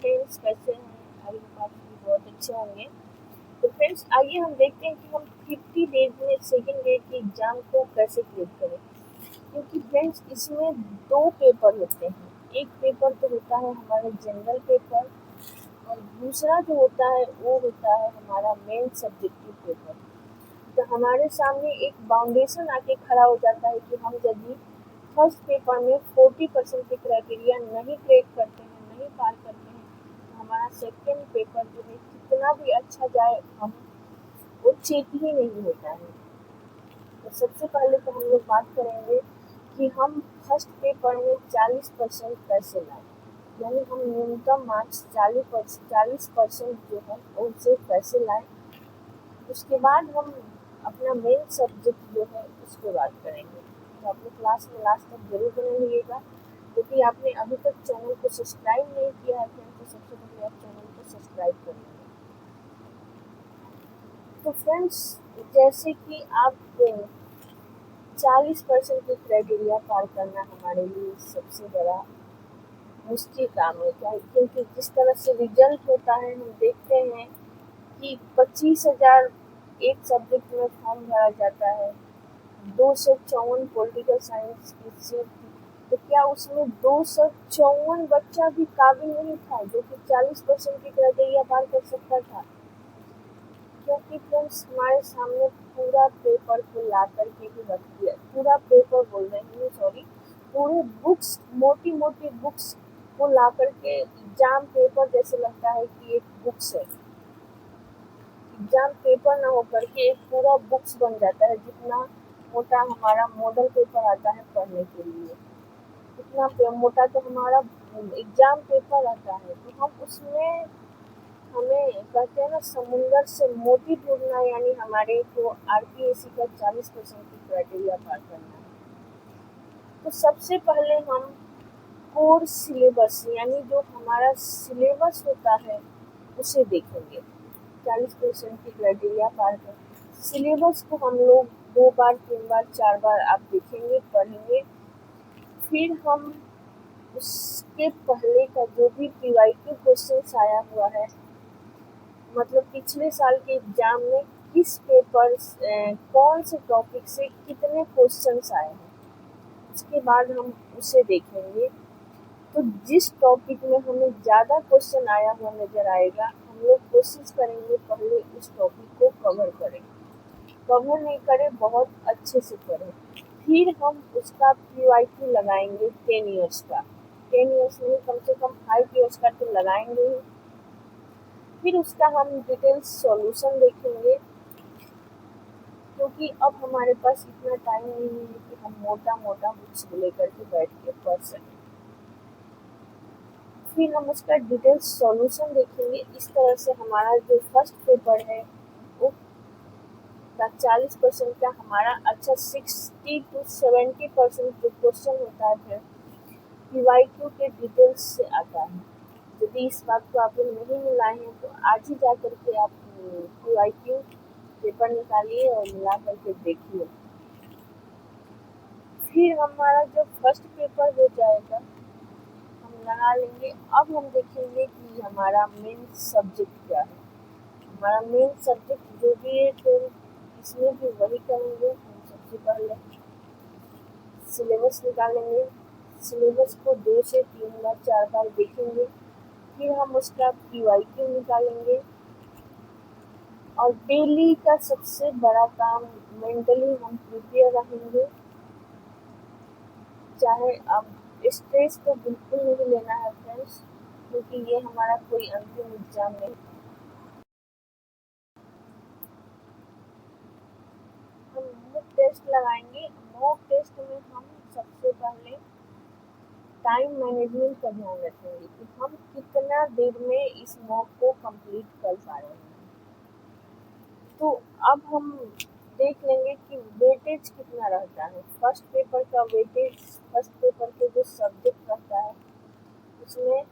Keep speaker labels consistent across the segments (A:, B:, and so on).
A: Friends, कैसे हैं? I hope आप भी बहुत अच्छे होंगे। तो फ्रेंड्स, आइए हम देखते हैं कि हम 50 डेज में सेकेंड ग्रेड के एग्ज़ाम को कैसे क्लियर करें। क्योंकि फ्रेंड्स, इसमें 2 पेपर होते हैं। एक पेपर तो होता है हमारा जनरल पेपर, और दूसरा जो होता है वो होता है हमारा मेन सब्जेक्टिव पेपर। तो हमारे सामने एक बाउंडेशन आके खड़ा हो जाता है कि हम यदि फर्स्ट पेपर में 40% के क्राइटेरिया नहीं क्रेक करते हैं, नहीं पार करते हैं, तो हमारा सेकेंड पेपर जो है कितना भी अच्छा जाए, हम वो चेक ही नहीं होता है। तो सबसे पहले तो हम लोग बात करेंगे कि हम फर्स्ट पेपर में 40% कैसे लाएं, यानी हम न्यूनतम मार्क्स 40% जो है उनसे कैसे लाएं। उसके बाद हम अपना मेन सब्जेक्ट जो है उसको बात करेंगे। तो अपने क्लास में लास्ट तक जरूर बने रहिएगा। यदि आपने अभी तक चैनल को सब्सक्राइब नहीं किया है फ्रेंड्स, तो सबसे पहले आप चैनल को सब्सक्राइब कर लीजिए। तो फ्रेंड्स, जैसे कि आप 40% की क्राइटेरिया पार करना हमारे लिए सबसे बड़ा मुश्किल काम है। क्या, क्योंकि जिस तरह से रिजल्ट होता है हम देखते हैं कि 25,000 एक सब्जेक्ट में फॉर्म भरा जाता है, 254 पॉलिटिकल साइंस की सीट थी। तो क्या उसमें 254 बच्चा भी काबिल नहीं था जो कि 40% की क्राइटेरिया पार कर सकता था? क्योंकि फ्रेंड्स, हमारे सामने पूरा पेपर को ला करके भी रख दिया। पूरा पेपर बोल रही हूँ, सॉरी, पूरे बुक्स, मोटी मोटी बुक्स को ला करके एग्जाम पेपर जैसे लगता है कि एक बुक्स है। एग्जाम पेपर ना होकर के एक पूरा बुक्स बन जाता है, जितना मोटा हमारा मॉडल पेपर आता है पढ़ने के लिए, उतना मोटा तो हमारा एग्जाम पेपर आता है। तो हम उसमें, हमें कहते हैं ना, समुंदर से मोती ढूंढना, यानी हमारे को आरपीएससी का 40% की क्राइटेरिया पार करना है। तो सबसे पहले हम कोर सिलेबस, यानी जो हमारा सिलेबस होता है उसे देखेंगे। 40% की क्राइटेरिया पार कर सिलेबस को हम लोग 2 बार 3 बार 4 बार आप देखेंगे, पढ़ेंगे। फिर हम उसके पहले का जो भी पीवाईक्यू क्वेश्चन आया हुआ है, मतलब पिछले साल के एग्जाम में किस पेपर कौन से टॉपिक से कितने क्वेश्चंस आए हैं, उसके बाद हम उसे देखेंगे। तो जिस टॉपिक में हमें ज़्यादा क्वेश्चन आया हुआ नज़र आएगा, हम लोग कोशिश करेंगे पहले उस टॉपिक को कवर करें। कवर नहीं करें, बहुत अच्छे से करें। फिर हम उसका पीवाईक्यू लगाएंगे 10 ईयर्स का। 10 ईयर्स नहीं, कम से कम 5 ईयर्स का तो लगाएंगे ही। फिर उसका हम डिटेल्स सॉल्यूशन देखेंगे, क्योंकि अब हमारे पास इतना टाइम नहीं है कि हम मोटा मोटा बुक्स लेकर के बैठ के पढ़ सकें। फिर हम उसका डिटेल्स सॉल्यूशन देखेंगे। इस तरह से हमारा जो फर्स्ट पेपर है वो का 40% का हमारा अच्छा 60 to 70% जो क्वेश्चन होता है फिर पीवाईक्यू के डिटेल्स से आता है। यदि इस बात को आप लोग नहीं मिलाए हैं तो आज ही जा करके आप पीवाईक्यू पेपर निकालिए और मिला करके देखिए। फिर हमारा जो फर्स्ट पेपर हो जाएगा हम लगा लेंगे। अब हम देखेंगे कि हमारा मेन सब्जेक्ट क्या है। हमारा मेन सब्जेक्ट जो भी है, तो इसमें भी वही करेंगे। हम सबसे पहले सिलेबस निकालेंगे। सिलेबस को 2 से 3 बार 4 बार देखेंगे। फिर हम उसका पीवाईक्यू निकालेंगे। और डेली का सबसे बड़ा काम, मेंटली हम प्रिपेयर रहेंगे। चाहे अब स्ट्रेस तो बिल्कुल नहीं लेना है फ्रेंड्स, क्योंकि ये हमारा कोई अंतिम एग्जाम नहीं। हम मॉक टेस्ट लगाएंगे। मॉक टेस्ट में हम सबसे पहले टाइम मैनेजमेंट का ध्यान रखेंगे कि हम कितना देर में इस मॉक को कंप्लीट कर पा रहे हैं। तो अब हम देख लेंगे कि वेटेज कितना रहता है। फर्स्ट पेपर का वेटेज, फर्स्ट पेपर के जो सब्जेक्ट रहता है उसमें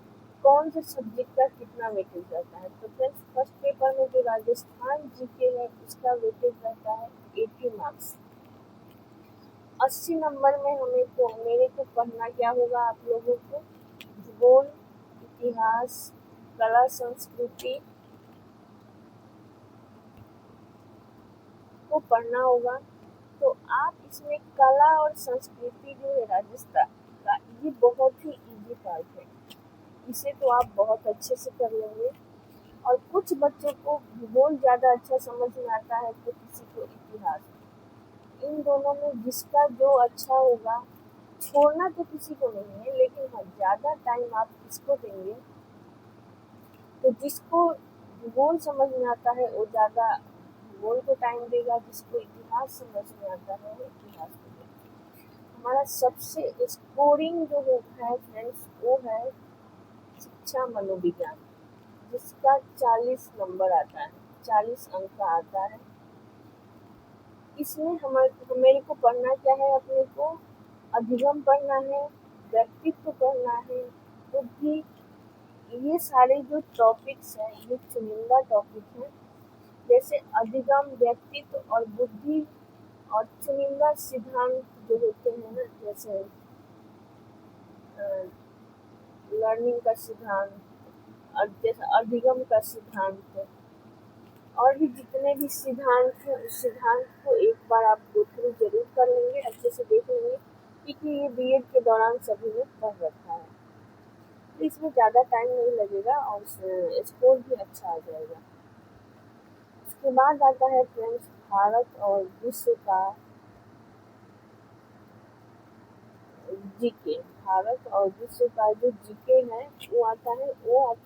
A: कौन से सब्जेक्ट का कितना वेटेज रहता है। तो फ्रेंड्स, फर्स्ट पेपर में जो राजस्थान जीके है उसका वेटेज रहता है 80 मार्क्स। 80 नंबर में हमें को मेरे को पढ़ना क्या होगा, आप लोगों को भूगोल, इतिहास, कला संस्कृति को पढ़ना होगा। तो आप इसमें कला और संस्कृति जो है राजस्थान का, ये बहुत ही इजी पार्ट है। इसे तो आप बहुत अच्छे से कर लेंगे। और कुछ बच्चों को भूगोल ज़्यादा अच्छा समझ में आता है तो किसी को इतिहास। इन दोनों में जिसका जो अच्छा होगा, छोड़ना तो किसी को नहीं है, लेकिन हाँ ज़्यादा टाइम आप किसको देंगे, तो जिसको भूगोल समझ में आता है वो ज़्यादा भूगोल को टाइम देगा, जिसको इतिहास समझ में आता है वो इतिहास को देगा। हमारा सबसे स्कोरिंग जो है फ्रेंड्स, वो है शिक्षा मनोविज्ञान, जिसका 40 नंबर आता है, 40 अंक का आता है। इसमें मेरे को पढ़ना क्या है, अपने को अधिगम पढ़ना है, व्यक्तित्व पढ़ना है, बुद्धि। ये सारे जो टॉपिक्स हैं ये चुनिंदा टॉपिक हैं। जैसे अधिगम, व्यक्तित्व और बुद्धि और चुनिंदा सिद्धांत जो होते हैं ना, जैसे लर्निंग का सिद्धांत और जैसे अधिगम का सिद्धांत, और भी जितने भी सिद्धांत हैं उस सिद्धांत को एक बार आप गो थ्रू जरूर कर लेंगे, अच्छे से देख लेंगे, क्योंकि ये बीएड के दौरान सभी ने पढ़ रखा है। तो इसमें ज़्यादा टाइम नहीं लगेगा और स्कोर भी अच्छा आ जाएगा। उसके बाद आता है फ्रेंड्स भारत और विश्व का जीके। भारत और विश्व का जो जीके है वो आता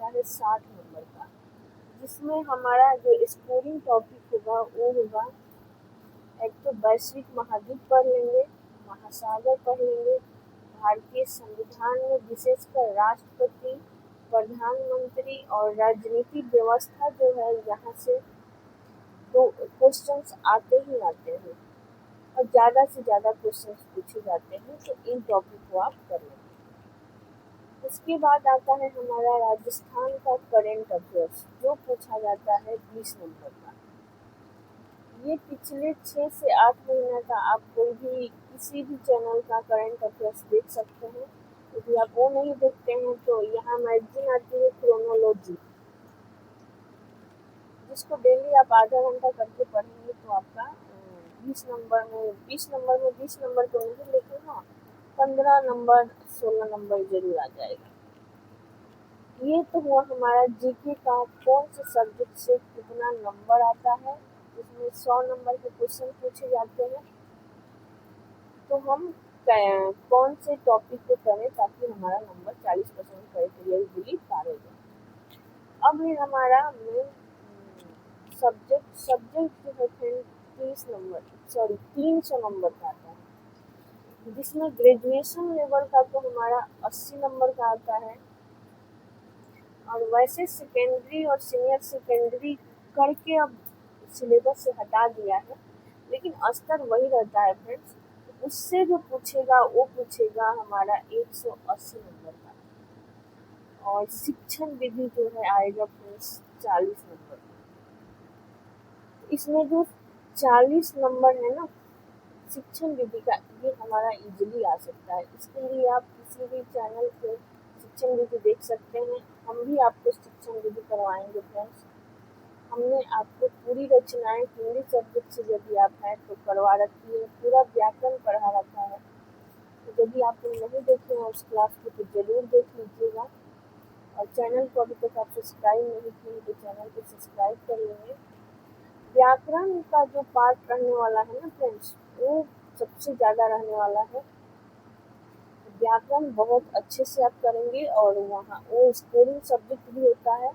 A: है 60 नंबर का, जिसमें हमारा जो स्कोरिंग टॉपिक होगा वो होगा, एक तो वैश्विक महाद्वीप पढ़ लेंगे, महासागर पढ़ लेंगे, भारतीय संविधान में विशेषकर राष्ट्रपति, प्रधानमंत्री और राजनीतिक व्यवस्था जो है, यहाँ से तो क्वेश्चंस आते ही आते हैं और ज़्यादा से ज़्यादा क्वेश्चंस पूछे जाते हैं, तो इन टॉपिक को आप कर लेंगे। उसके बाद आता है हमारा राजस्थान का करेंट अफेयर्स, जो पूछा जाता है 20 नंबर का। ये पिछले 6 से 8 महीने का आप कोई भी किसी भी चैनल का करंट अफेयर्स देख सकते हैं। यदि आप वो नहीं देखते हैं तो यहाँ मैगजीन आती है क्रोनोलॉजी, जिसको डेली आप आधा घंटा करके पढ़ेंगे तो आपका 20 नंबर में 20 नंबर तो नहीं, लेकिन हाँ 15 नंबर 16 नंबर जरूर आ जाएगा। ये तो हुआ हमारा जीके का कौन से सब्जेक्ट से कितना नंबर आता है, इसमें 100 नंबर के क्वेश्चन पूछे जाते हैं। तो हम कौन से टॉपिक को करें ताकि हमारा नंबर 40% क्राइटेरिया इजीली पार हो जाए। अब है हमारा मेन सब्जेक्ट जो है 300 नंबर का आता है, जिसमें ग्रेजुएशन लेवल का तो हमारा 80 नंबर का आता है। और वैसे सेकेंडरी और सीनियर सेकेंडरी करके अब सिलेबस से हटा दिया है, लेकिन स्तर वही रहता है फ्रेंड्स। उससे जो पूछेगा वो पूछेगा हमारा 180 नंबर का। और शिक्षण विधि जो है आएगा फ्रेंड्स 40 नंबर का। इसमें जो 40 नंबर है ना शिक्षण विधि का, ये हमारा इजीली आ सकता है। इसके लिए आप किसी भी चैनल पे शिक्षण विधि देख सकते हैं। हम भी आपको शिक्षण विधि करवाएंगे फ्रेंड्स। हमने आपको पूरी रचनाएं हिंदी सब्जेक्ट से यदि आप हैं तो करवा रखी है, पूरा व्याकरण पढ़ा रखा है। तो यदि आप नहीं देखे हैं उस क्लास को तो जरूर देख लीजिएगा। और चैनल को अभी तक आप सब्सक्राइब नहीं किए तो चैनल को सब्सक्राइब कर लेंगे। व्याकरण का जो पार्ट रहने वाला है ना फ्रेंड्स, वो सबसे ज़्यादा रहने वाला है। व्याकरण बहुत अच्छे से आप करेंगे और वहाँ वो स्कोरिंग सब्जेक्ट भी होता है,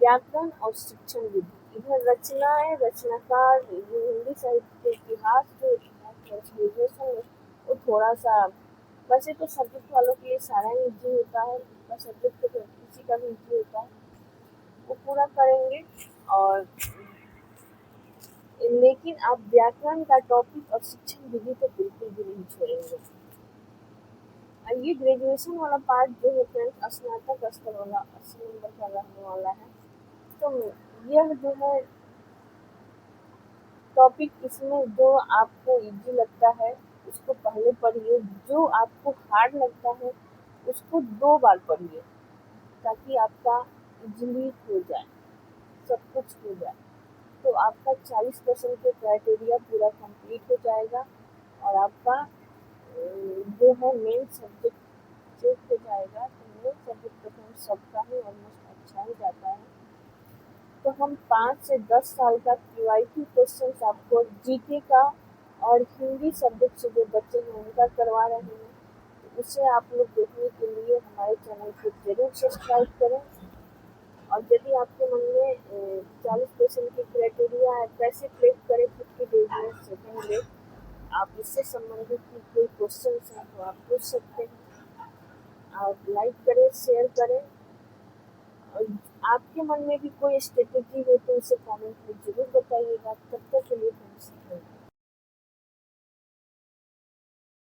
A: व्याकरण और शिक्षण विधि। इधर रचनाएं, रचनाकार, हिंदी साहित्य के इतिहास जो ग्रेजुएशन में वो थोड़ा सा, वैसे तो सब्जेक्ट वालों के लिए सारा ही इजी होता है, उनका सब्जेक्ट तो किसी का भी इजी होता है, वो पूरा करेंगे। और लेकिन आप व्याकरण का टॉपिक और शिक्षण विधि तो बिल्कुल भी नहीं छोड़ेंगे। ये ग्रेजुएशन वाला पार्ट जो है फ्रेंड्स स्नातक स्तर वाला 80 नंबर का रहने वाला है। तो यह जो है टॉपिक, इसमें जो आपको इजी लगता है उसको पहले पढ़िए, जो आपको हार्ड लगता है उसको 2 बार पढ़िए। ताकि आपका इजीली हो जाए, सब कुछ हो जाए। तो आपका 40% के क्राइटेरिया पूरा कंप्लीट हो जाएगा और आपका जो है मेन सब्जेक्ट चेक हो जाएगा। तो मेन सब्जेक्ट तो सबका ही ऑलमोस्ट अच्छा ही जाता है। तो हम 5 से 10 साल का QIQ क्वेश्चन आपको जीके का और हिंदी सब्जेक्ट से जो बच्चे हैं उनका करवा रहे हैं। तो उसे आप लोग देखने के लिए हमारे चैनल को जरूर सब्सक्राइब करें। और यदि आपके मन में 40% की क्राइटेरिया है, कैसे क्लिक करें 50 डेज में सेकेंड डे, आप इससे संबंधित कोई क्वेश्चन हैं तो आप पूछ सकते हैं। आप लाइक करें, शेयर करें और आपके मन में भी कोई स्ट्रेटेजी हो तो उसे कमेंट में जरूर बताइएगा। तब तक के लिए